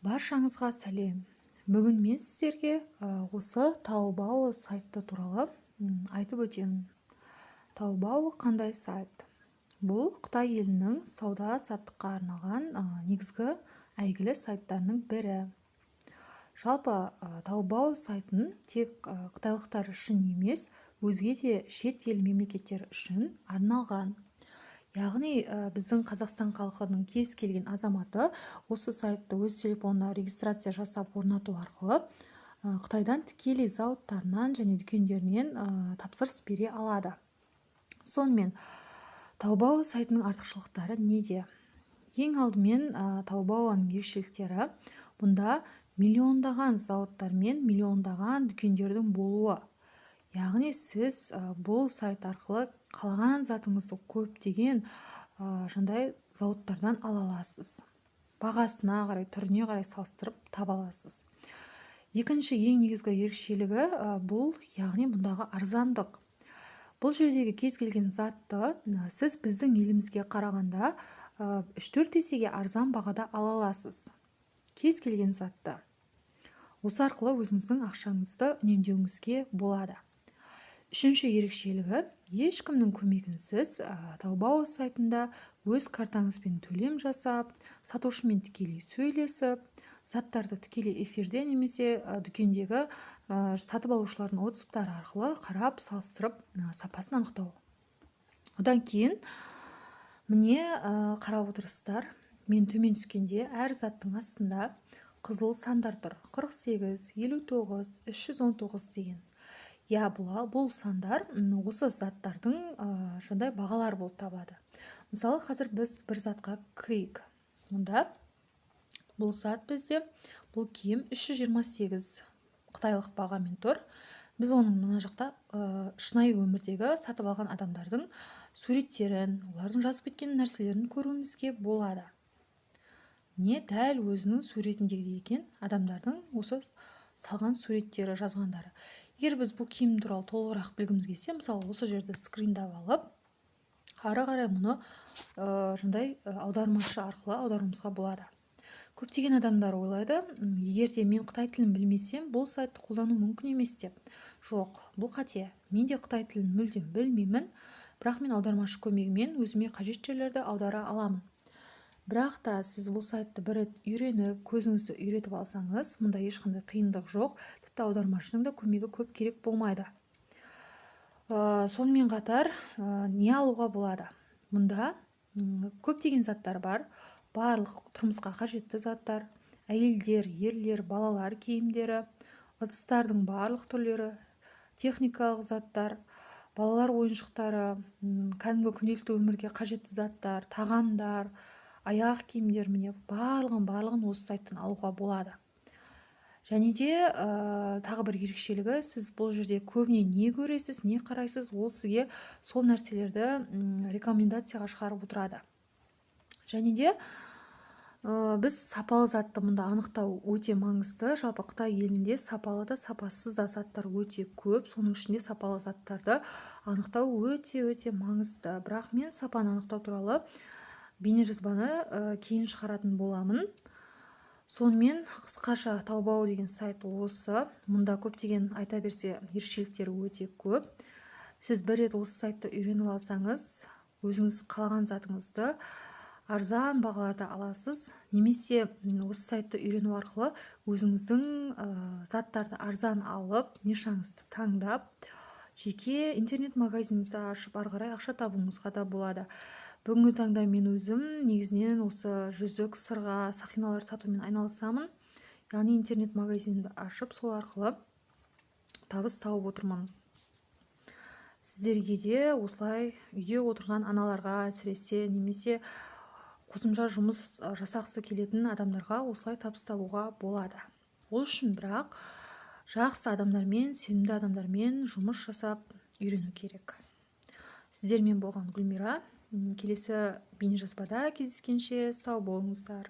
Баршаңызға сәлем. Бүгін мен сіздерге осы Taobao сайты туралы айтып өтемін. Taobao қандай сайт? Бұл Қытай елінің сауда-саттыққа арналған негізгі әйгілі сайттарының бірі. Жалпы Taobao сайтын тек қытайлықтар үшін емес, өзге де шет ел мемлекеттер үшін арналған. Яғни біздің Қазақстан халқының кез келген азаматы осы сайтты өз телефонына регистрация жасап орнату арқылы Қытайдан тікелей зауыттарынан және дүкендерінен тапсырыс бере алады. Сонымен Taobao сайтының артықшылықтары неде? Ең алдымен Taobaoның ерекшеліктері бұнда миллиондаған зауыттар мен миллиондаған дүкендердің болуы. Яғни сіз бұл сайт арқылы қалаған затыңызды көптеген жандай зауыттардан ала аласыз. Бағасына қарай, түріне қарай салыстырып таба аласыз. Екінші ең негізгі ерекшелігі бұл, яғни бұндағы арзандық. Бұл жердегі кез келген затты сіз біздің елімізге қарағанда 3-4 есеге арзан бағада ала аласыз. Кез келген затты. Осы арқылы өзіңіздің ақшаңызды үнемдеуіңізге болады. Үшінші ерекшелігі, ешкімнің көмегінсіз Taobao сайтында өз картаңызбен төлем жасап, сатушымен тікелей сөйлесіп, заттарды тікелей эфирде немесе дүкендегі сатып алушылардың отзывтары арқылы қарап, салыстырып, сапасын анықтау. Одан кейін, міне қарап отырсыздар, мен төмен түскенде әр заттың астында қызыл сандар тұр. 48, 59, 319 деген. Бұл сандар осы заттардың жандай бағалар болып табылады. Мысалы, қазір біз бір затқа кірейік. Мұнда бұл зат бізде, бұл киім 328 қытайлық бағамен тұр. Біз оның мына жақта шынайы өмірдегі сатып алған адамдардың суреттерін, олардың жазып кеткен нәрселерін көруімізге болады. Не дәл өзінің суретіндегідей екен адамдардың осы салған суреттері, жазғандары. Егер біз бұл киім туралы толығырақ білгіміз келсе, мысалы осы жерді скриндап алып, ары қарай мұны жандай аудармашы арқылы аударуымызға болады. Көптеген адамдар ойлайды, егер де мен қытай тілін білмесем, бұл сайтты қолдану мүмкін емес деп. Жоқ, бұл қате. Мен де қытай тілін мүлдем білмеймін, бірақ мен аудармашы көмегімен өзіме қажет жерлерді аудара аламын. Бірақ та сіз бұл сайтты бір рет үйреніп, көзіңізді үйретіп алсаңыз, мұнда ешқандай қиындық жоқ, тіпті аудармашының да көмегі көп керек болмайды. Сонымен қатар, не алуға болады? Мұнда көптеген заттар бар, барлық тұрмысқа қажетті заттар, әйелдер, ерлер, балалар киімдері, ыдыстардың барлық түрлері, техникалық заттар, балалар ойыншықтары, кәдімгі күнделікті өмірге қажетті заттар, тағамдар, аяқ киімдер, міне барлығын осы сайттан алуға болады. Және де тағы бір ерекшелігі, сіз бұл жерде көбіне не көресіз, не қарайсыз, ол сізге сол нәрселерді рекомендацияға шығарып отырады. Және де біз сапалы затты мұнда анықтау өте маңызды. Жалпы Қытай елінде сапалы да, сапасыз да заттар өте көп. Соның ішінде сапалы заттарды анықтау өте маңызды. Бірақ мен сапаны анықтау туралы бейнежазбаны кейін шығаратын боламын. Сонымен қысқаша Taobao деген сайт осы. Мұнда көптеген айта берсе ерекшеліктері өте көп. Сіз бір рет осы сайтты үйреніп алсаңыз, өзіңіз қалаған затыңызды арзан бағаларда аласыз. Немесе осы сайтты үйрену арқылы өзіңіздің заттарды арзан алып, нишаңызды таңдап, жеке интернет-магазиніңізді ашып, ары қарай ақша табуыңызға да болады. Бүгінгі таңда мен өзім негізінен осы жүзік, сырға, сақиналар сатумен айналысамын. Яғни интернет-магазинді ашып, сол арқылы табыс тауып отырмын. Сіздерге де осылай үйде отырған аналарға әсіресе немесе қосымша жұмыс жасағысы келетін адамдарға осылай табыс табуға болады. Ол үшін бірақ жақсы адамдармен, сенімді адамдармен жұмыс жасап үйрену керек. Сіздермен болған Гүлмира. Келесі бейнежазбада кездескенше сау болыңыздар.